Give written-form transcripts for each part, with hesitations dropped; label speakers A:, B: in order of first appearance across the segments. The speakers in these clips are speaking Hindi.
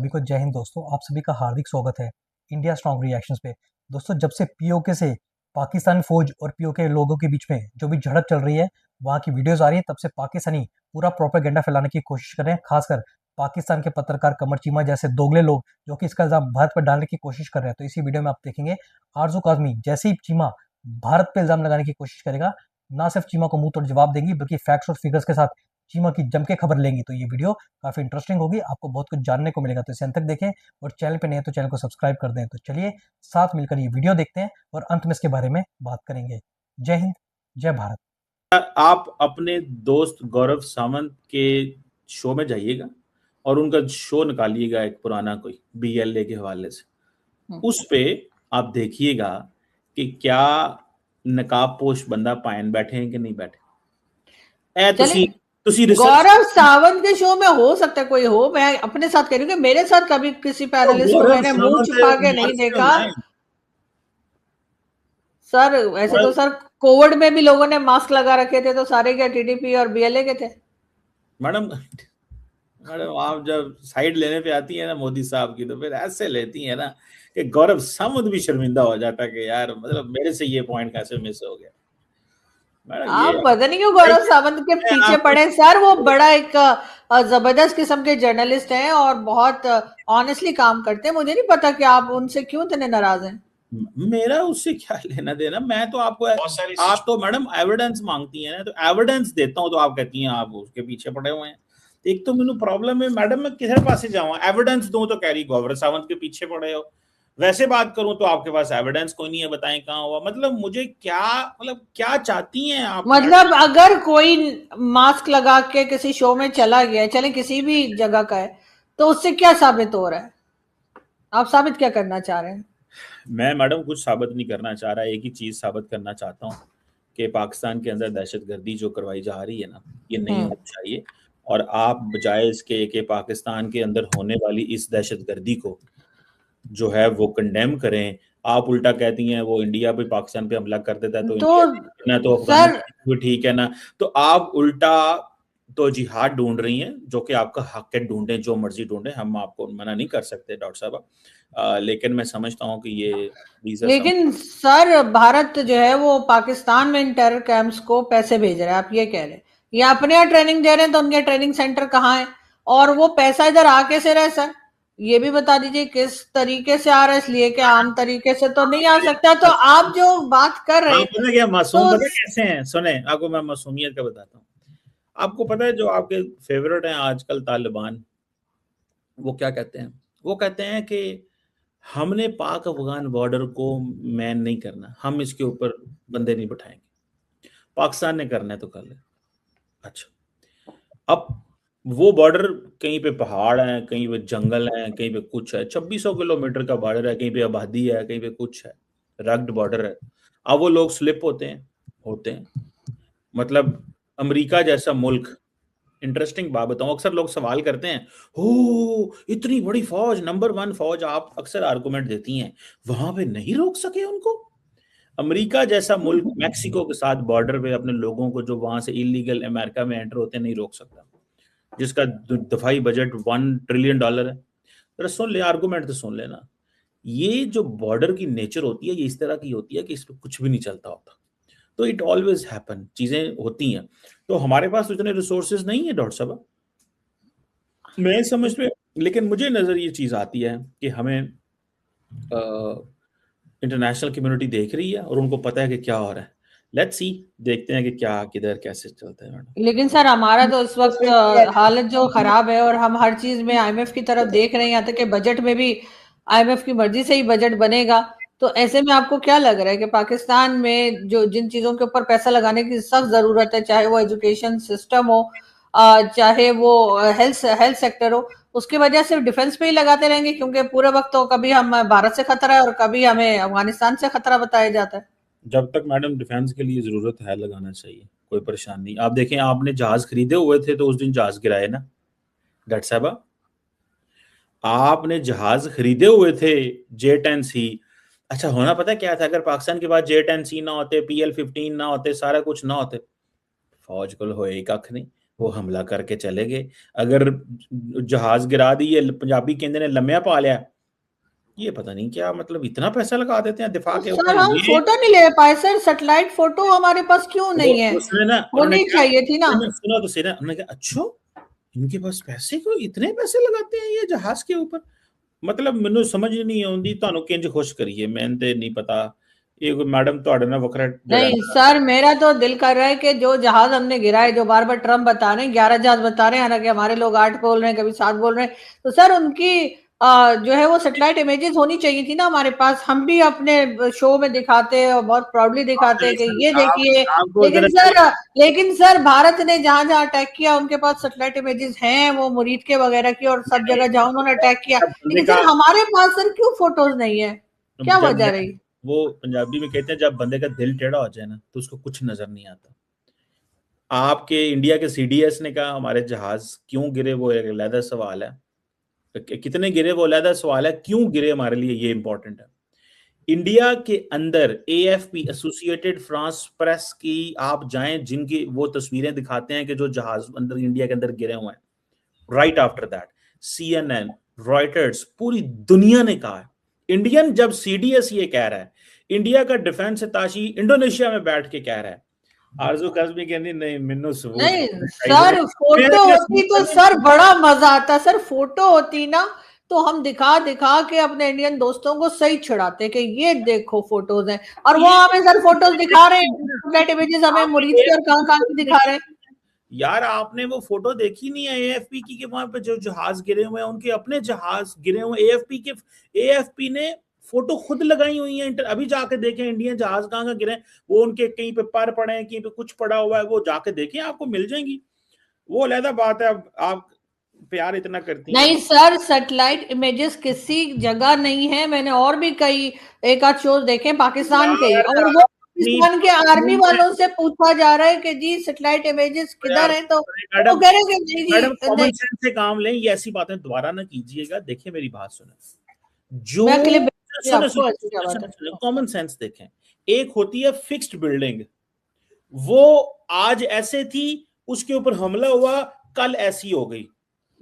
A: सभी को जय हिंद दोस्तों। आप सभी का हार्दिक स्वागत है इंडिया स्ट्रॉन्ग रिएक्शंस पे। दोस्तों, जब से पीओके से पाकिस्तान फौज और पीओके लोगों के बीच में जो भी झड़प चल रही है, वहाँ की वीडियोस आ रही है, तब से पाकिस्तानी पूरा प्रोपेगेंडा फैलाने की कोशिश कर रहे हैं। खासकर पाकिस्तान के पत्रकार कमर चीमा जैसे दोगले लोग जो कि इसका इल्जाम भारत पर डालने की कोशिश कर रहे हैं। तो इसी वीडियो में आप देखेंगे आरजू काजमी जैसे ही चीमा भारत पे इल्जाम लगाने की कोशिश करेगा, ना सिर्फ चीमा को मुंह तोड़ जवाब देंगी बल्कि फैक्ट्स और फिगर्स के साथ चीमा की जम के खबर लेंगी। तो ये वीडियो काफी इंटरेस्टिंग होगी, आपको बहुत कुछ जानने को मिलेगा। तो इसे अंत तक देखें और चैनल पे नए हैं तो चैनल को सब्सक्राइब कर दें। तो चलिए साथ मिलकर ये वीडियो देखते हैं और अंत में इसके बारे में बात करेंगे। जय हिंद, जय भारत।
B: आप अपने दोस्त गौरव सावंत के शो में जाइएगा और उनका शो निकालिएगा, एक पुराना कोई बीएलए के हवाले से, उस पे आप देखिएगा कि क्या नकाबपोश बंदा पायन बैठे हैं कि नहीं बैठे।
C: गौरव सावंत के शो में हो सकता है कोई हो, मैं अपने साथ कह रही हूँ कि मेरे साथ कभी किसी पैनलिस्ट को मैंने मुंह छुपा के नहीं देखा सर। वैसे तो सर कोविड में भी लोगों ने मास्क लगा रखे थे, तो सारे क्या टीडीपी और बीएलए के थे?
B: मैडम आप जब साइड लेने पे आती है ना मोदी साहब की, तो फिर ऐसे लेती है ना कि गौरव सावंत भी शर्मिंदा हो जाता है कि यार मतलब मेरे से ये पॉइंट कैसे मिस हो गया।
C: आप पता नहीं क्यों गौरव सावंत के पीछे पड़े सर। वो बड़ा एक जबरदस्त किस्म के जर्नलिस्ट हैं और बहुत ऑनेस्टली काम करते हैं। मुझे नहीं पता कि आप उनसे क्यों इतने नाराज हैं।
B: मेरा उससे क्या लेना देना, मैं तो आपको आप तो मैडम एविडेंस मांगती है ना, तो एविडेंस देता हूं तो आप कहती हैं आप उसके पीछे पड़े हुए हैं। एक तो मैंने प्रॉब्लम है मैडम, मैं किधर पास जाऊं, एविडेंस दूं तो कह रही गौरव सावंत के पीछे पड़े हो, वैसे बात करूं तो आपके पास एविडेंस कोई नहीं है, बताएं कहां हुआ। मतलब मुझे क्या, मतलब क्या चाहती हैं आप?
C: मतलब अगर कोई मास्क लगा के किसी शो में चला गया, चले किसी भी जगह का है, तो उससे क्या साबित हो रहा है? आप साबित क्या करना चाह रहे हैं?
B: मैं मैडम कुछ साबित नहीं करना चाह रहा, एक ही चीज साबित करना चाहता हूँ कि पाकिस्तान के अंदर दहशतगर्दी जो करवाई जा रही है ना, ये नहीं होनी चाहिए। और आप बजाय इसके कि पाकिस्तान के अंदर होने वाली इस दहशतगर्दी को जो है वो कंडेम करें, आप उल्टा कहती हैं वो इंडिया पे पाकिस्तान पे हमला कर देता है तो इंडिया तो अफगानिस्तान भी ठीक है ना। तो आप उल्टा तो जिहाद ढूंढ रही हैं, जो कि आपका हक है, ढूंढें जो मर्जी ढूंढें, हम आपको मना नहीं कर सकते डॉक्टर साहब। लेकिन मैं समझता हूँ कि ये
C: लेकिन सर भारत जो है वो पाकिस्तान में इन टेरर कैंप्स को पैसे भेज रहा है, आप ये कह रहे हैं, या अपने यहाँ ट्रेनिंग दे रहे हैं, तो उनके ट्रेनिंग सेंटर कहाँ है और वो पैसा इधर आके से रहे? सर ये भी बता दीजिए किस तरीके से आ रहा है, इसलिए कि आम तरीके से तो नहीं आ सकता। तो आप जो बात कर रहे हैं
B: क्या मासूम पता कैसे हैं, सुने आपको मैं मासूमियत का बताता हूँ। आपको पता है जो आपके फेवरेट हैं आजकल तालिबान, वो क्या कहते हैं? वो कहते हैं कि हमने पाक अफगान बॉर्डर को मैन नहीं करना, हम इसके ऊपर बंदे नहीं बैठाएंगे, पाकिस्तान ने करना है तो कर ले। अच्छा, अब वो बॉर्डर कहीं पे पहाड़ है, कहीं पे जंगल है, कहीं पे कुछ है, 2600 किलोमीटर का बॉर्डर है, कहीं पे आबादी है, कहीं पे कुछ है, रग्ड बॉर्डर है। अब वो लोग स्लिप होते हैं। मतलब अमेरिका जैसा मुल्क, इंटरेस्टिंग बात बताऊं, अक्सर लोग सवाल करते हैं, हो इतनी बड़ी फौज, नंबर 1 फौज, आप अक्सर आर्गुमेंट देती हैं, वहां पे नहीं रोक सके उनको? अमेरिका जैसा मुल्क मैक्सिको के साथ बॉर्डर पे अपने लोगों को जो वहां से इलीगल अमेरिका में एंटर होते नहीं रोक सकता, जिसका दफाई बजट $1 ट्रिलियन है। जरा सुन ले, आर्गुमेंट तो सुन लेना। ये जो बॉर्डर की नेचर होती है ये इस तरह की होती है कि इस पर कुछ भी नहीं चलता होता, तो इट ऑलवेज हैपन, चीजें होती हैं। तो हमारे पास तो इतने रिसोर्सेज नहीं है डॉक्टर साहब, मैं समझ में, लेकिन मुझे नजर ये चीज आती है कि हमें इंटरनेशनल कम्युनिटी देख रही है और उनको पता है कि क्या हो रहा है। लेट्स सी, देखते हैं कि क्या किधर कैसे चलता है मैडम।
C: लेकिन सर हमारा तो इस वक्त हालत जो खराब है और हम हर चीज में आईएमएफ की तरफ देख रहे हैं, यहाँ तक कि बजट में भी आईएमएफ की मर्जी से ही बजट बनेगा। तो ऐसे में आपको क्या लग रहा है कि पाकिस्तान में जो जिन चीजों के ऊपर पैसा लगाने की सख्त जरूरत है, चाहे वो एजुकेशन सिस्टम हो, चाहे वो हेल्थ सेक्टर हो, उसकी वजह से डिफेंस पे ही लगाते रहेंगे? क्योंकि पूरे वक्त तो कभी हम भारत से खतरा है और कभी हमें अफगानिस्तान से खतरा बताया जाता है।
B: जब तक मैडम डिफेंस के लिए जरूरत है लगाना चाहिए, कोई परेशानी नहीं। आप देखें, आपने जहाज खरीदे हुए थे तो उस दिन जहाज गिराए ना डॉक्टर साहब, आपने जहाज खरीदे हुए थे J-10C। अच्छा, होना पता है क्या था? अगर पाकिस्तान के पास J-10C ना होते, PL-15 ना होते, सारा कुछ ना होते, फौज को होए कख नहीं, वो हमला करके चले गए। अगर जहाज गिरा दी, ये पंजाबी कहते ने लम्या पा लिया, ये पता नहीं क्या, मतलब इतना पैसा लगा देते हैं दिफा के
C: सर
B: ऊपर।
C: हम
B: ये
C: फोटो नहीं ले पाए सर, सैटेलाइट फोटो हमारे पास क्यों नहीं है,
B: उसने ना,
C: होनी चाहिए थी ना।
B: सुना तो सही ना, उन्होंने कहा अच्छा इनके पास पैसे, क्यों इतने पैसे लगाते हैं ये जहाज के ऊपर। मतलब मैनू समझ नहीं आती ਤੁਹਾਨੂੰ किंज खुश करिए, मैंने तो नहीं पता। ये मैडम ਤੁਹਾਡੇ ਨਾਲ ਵੱਖਰਾ
C: नहीं सर, मेरा तो दिल कर रहा है कि जो जहाज हमने गिराए, जो बार बार ट्रम्प बता रहे हैं 11 जहाज बता रहे हैं, हालांकि हमारे लोग 8 बोल रहे हैं, कभी 7 बोल रहे हैं, तो सर उनकी जो है वो सैटेलाइट इमेजेस होनी चाहिए थी ना हमारे पास, हम भी अपने शो में दिखाते हैं और बहुत प्राउडली दिखाते हैं कि ये देखिए। लेकिन सर भारत ने जहां जहां अटैक किया उनके पास सैटेलाइट इमेजेस हैं, वो मुरीद के वगैरह की, और सब जगह जहां उन्होंने अटैक किया, लेकिन सर हमारे पास सर क्यों फोटोज नहीं है, क्या वजह रही?
B: वो पंजाबी में कहते हैं जब बंदे का दिल टेढ़ा हो जाए ना तो उसको कुछ नजर नहीं आता। आपके इंडिया के सीडीएस ने कहा हमारे जहाज क्यों गिरे, वो एक अलग सवाल है, कितने गिरे वो अलग सवाल है, क्यों गिरे हमारे लिए ये इंपॉर्टेंट है। इंडिया के अंदर एएफपी, एसोसिएटेड फ्रांस प्रेस की आप जाएं, जिनकी वो तस्वीरें दिखाते हैं कि जो जहाज अंदर इंडिया के अंदर गिरे हुए हैं, right after that CNN, Reuters, पूरी दुनिया ने कहा है। इंडियन जब सीडीएस ये कह रहा है, इंडिया का डिफेंस अताशी इंडोनेशिया में बैठ के कह रहा है, आरजू कज़मी कहती नहीं मैनू सबूत
C: नहीं सर, फोटो होती तो सर बड़ा मजा आता, सर फोटो होती ना तो हम दिखा दिखा के अपने इंडियन दोस्तों को सही छिड़ाते कि ये देखो फोटोज हैं, और वो हमें सर फोटोज दिखा रहे हैं, इमेजेस हमें मुरीद की और कहां की दिखा रहे हैं।
B: यार आपने वो फोटो देखी नहीं है एएफपी की, वहां पे जो जहाज गिरे हुए हैं उनके अपने जहाज गिरे हुए, एएफपी ने फोटो खुद लगाई हुई है। अभी जाके देखें इंडियन जहाज कहाँ गिरे, वो उनके कहीं पे पर पड़े हैं, कहीं पे कुछ पड़ा हुआ है, वो जाके देखें आपको मिल जाएंगी। वो अलग बात है, आप प्यार इतना करती
C: नहीं सर, सैटेलाइट इमेजेस किसी जगह नहीं है, मैंने और भी कई एक आध शोज देखे पाकिस्तान के, और वो पाकिस्तान के आर्मी वालों से पूछा जा रहा है कि जी सैटेलाइट इमेजेस किधर हैं, तो वो कह रहे हैं कि
B: मैडम कॉमन सेंस से काम लें, ये ऐसी बातें दोबारा ना कीजिएगा। देखिए मेरी बात सुने, जो कॉमन सेंस देखें, एक होती है फिक्स्ड बिल्डिंग, वो आज ऐसे थी, उसके ऊपर हमला हुआ, कल ऐसी हो गई,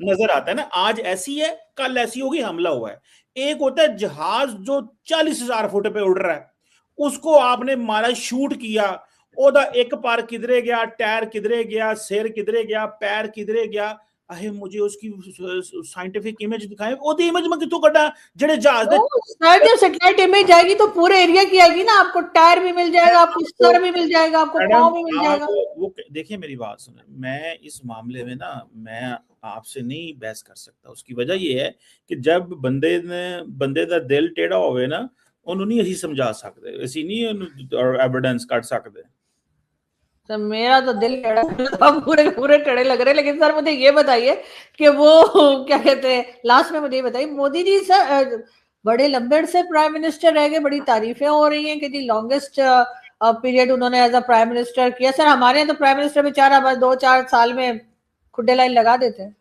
B: नजर आता है ना, आज ऐसी है कल ऐसी होगी, हमला हुआ है। एक होता है जहाज जो 40,000 फुट पे उड़ रहा है, उसको आपने मारा, शूट किया, ओदा एक पार किधरे गया, टायर किधरे गया, सिर किधरे गया, पैर किधरे गया, अहे मुझे उसकी साइंटिफिक इमेज दिखाए, ओदी इमेज में कितों कटा जेड़े जहाज दे।
C: सर जब सैटेलाइट इमेज आएगी तो पूरे एरिया की आएगी ना, आपको टायर भी मिल जाएगा, आपको सर भी मिल जाएगा, आपको पाँव भी मिल जाएगा।
B: वो देखिए मेरी बात सुने, मैं इस मामले में ना मैं आपसे नहीं बहस कर सकता। उसकी वजह ये है कि जब बंदे दा दिल टेढ़ा होवे ना, उन्होंने नहीं समझा सकते, ऐसी नहीं एविडेंस काट सकते।
C: सर मेरा तो दिल टेढ़ा, अब पूरे पूरे टेढ़े लग रहे हैं। लेकिन सर मुझे ये बताइए कि वो क्या कहते हैं, लास्ट में मुझे ये बताइए, मोदी जी सर बड़े लंबे से प्राइम मिनिस्टर रह गए, बड़ी तारीफें हो रही हैं कि जी लॉन्गेस्ट पीरियड उन्होंने एज अ प्राइम मिनिस्टर किया। सर हमारे यहाँ तो प्राइम मिनिस्टर बेचारा बस 2-4 साल में खुड्डे लाइन लगा देते हैं,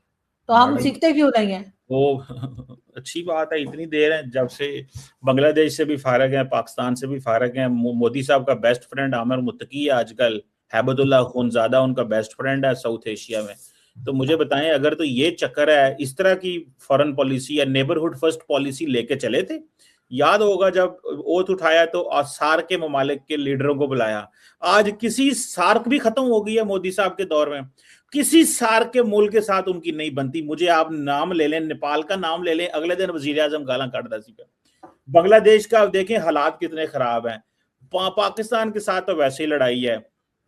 C: तो हम सीखते क्यों नहीं है?
B: वो अच्छी बात है, इतनी देर है जब से बांग्लादेश से भी फारग है, पाकिस्तान से भी फारग है। मोदी साहब का बेस्ट फ्रेंड आमिर मुत्तकी है आजकल, हैबतुल्लाह खूनजादा उनका बेस्ट फ्रेंड है साउथ एशिया में। तो मुझे बताएं, अगर तो ये चक्कर है, इस तरह की फॉरेन पॉलिसी या नेबरहुड फर्स्ट पॉलिसी लेके चले थे। याद होगा जब ओथ उठाया तो सार्क के ममालिक के लीडरों को बुलाया। आज किसी सार्क भी खत्म हो गई है मोदी साहब के दौर में, किसी सार्क के मुल्क के साथ उनकी नहीं बनती। मुझे आप नाम ले लें, नेपाल का नाम ले लें, अगले दिन वजीर आजम गाला काटता सी। बांग्लादेश का देखें हालात कितने खराब हैं, पाकिस्तान के साथ तो वैसे ही लड़ाई है,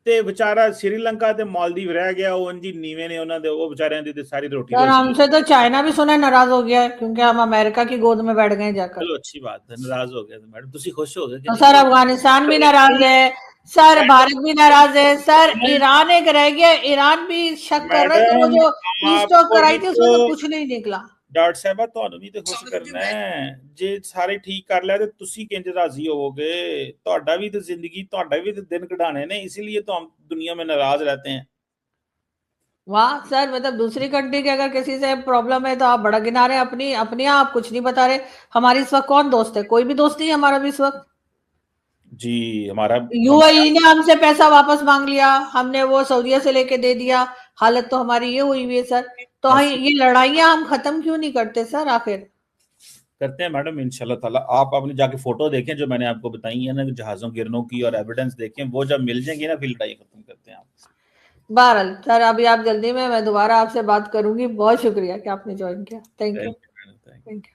B: ते बेचारा श्रीलंका ते मालदीव रह गया, उन जी नीवे ने उन्होंने वो बेचारे दी सारी रोटी।
C: सर हमसे तो चाइना भी सुना नाराज हो गया है क्योंकि हम अमेरिका की गोद में बैठ गए जाकर।
B: चलो अच्छी बात है, नाराज हो गया तो मैडम तुसी खुश हो गए?
C: तो सर अफगानिस्तान भी नाराज है, सर भारत भी नाराज है, सर ईरान एक रह गया, ईरान भी शक कर रहा है कि वो जो पीस टॉक कराई थी उसमें तो कुछ नहीं निकला।
B: डॉक्टर साहब ਤੁਹਾਨੂੰ ਵੀ ਤੇ ਖੁਸ਼ ਕਰਨਾ ਹੈ, ਜੇ ਸਾਰੇ ਠੀਕ ਕਰ ਲਿਆ ਤੇ ਤੁਸੀਂ ਕਿੰਜ ਰਾਜ਼ੀ ਹੋਵੋਗੇ? ਤੁਹਾਡਾ ਵੀ ਤੇ ਜ਼ਿੰਦਗੀ, ਤੁਹਾਡਾ ਵੀ ਤੇ दिन कढ़ाने ने, इसीलिए तो हम दुनिया में नाराज रहते हैं।
C: वाह सर, मतलब दूसरी कंट्री के अगर किसी से प्रॉब्लम है तो आप बड़ा गिना रहे हैं, अपनी आप कुछ नहीं बता रहे। हमारी इस वक्त कौन दोस्त है? कोई भी दोस्त नहीं है हमारा भी इस वक्त
B: जी। हमारा
C: यूएई ने हमसे पैसा वापस मांग लिया, हमने वो सऊदीया से लेके दे दिया, हालत तो हमारी ये हुई हुई है सर। तो ये लड़ाइयां हम खत्म क्यों नहीं करते सर आखिर?
B: करते हैं मैडम इंशाल्लाह ताला। आप अपने जाके फोटो देखें जो मैंने आपको बताई है ना, जहाज़ों गिरनों की, और एविडेंस देखें, वो जब मिल जाएंगे ना फिर लड़ाई खत्म करते हैं आप।
C: बहरहाल सर अभी आप जल्दी में, मैं दोबारा आपसे बात करूंगी। बहुत शुक्रिया कि आपने ज्वाइन किया। Thank you. Thank you.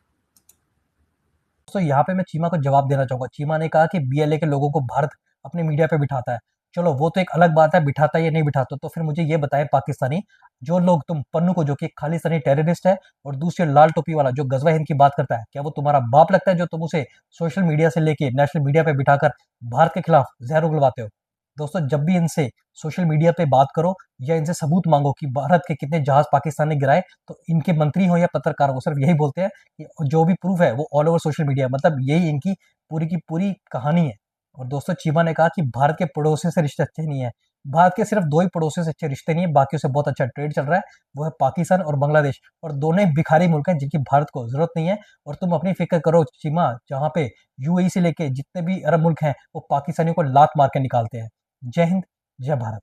A: तो यहाँ पे मैं चीमा को जवाब देना चाहूंगा। चीमा ने कहा कि बीएलए के लोगों को भारत अपने मीडिया पे बिठाता है। चलो वो तो एक अलग बात है, बिठाता है या नहीं बिठाता। तो फिर मुझे ये बताएं पाकिस्तानी, जो लोग तुम पन्नू को, जो कि खालिस्तानी टेररिस्ट है, और दूसरे लाल टोपी वाला जो गजवा हिंद की बात करता है, क्या वो तुम्हारा बाप लगता है जो तुम उसे सोशल मीडिया से लेके नेशनल मीडिया पे बिठाकर भारत के खिलाफ जहर उगलवाते हो? दोस्तों, जब भी इनसे सोशल मीडिया पे बात करो या इनसे सबूत मांगो कि भारत के कितने जहाज पाकिस्तान ने गिराए, तो इनके मंत्री हो या पत्रकार हो, सिर्फ यही बोलते हैं कि जो भी प्रूफ है वो ऑल ओवर सोशल मीडिया, मतलब यही इनकी पूरी की पूरी कहानी है। और दोस्तों, चीमा ने कहा कि भारत के पड़ोसियों से रिश्ते अच्छे नहीं है। भारत के सिर्फ दो ही पड़ोसियों से अच्छे रिश्ते नहीं है, बाकी से बहुत अच्छा ट्रेड चल रहा है, वो है पाकिस्तान और बांग्लादेश। और दोनों ही भिखारी मुल्क हैं जिनकी भारत को जरूरत नहीं है। और तुम अपनी फिक्र करो चीमा, जहाँ पे यूएई से लेके जितने भी अरब मुल्क हैं वो पाकिस्तानियों को लात मार के निकालते हैं। जय हिंद, जय भारत।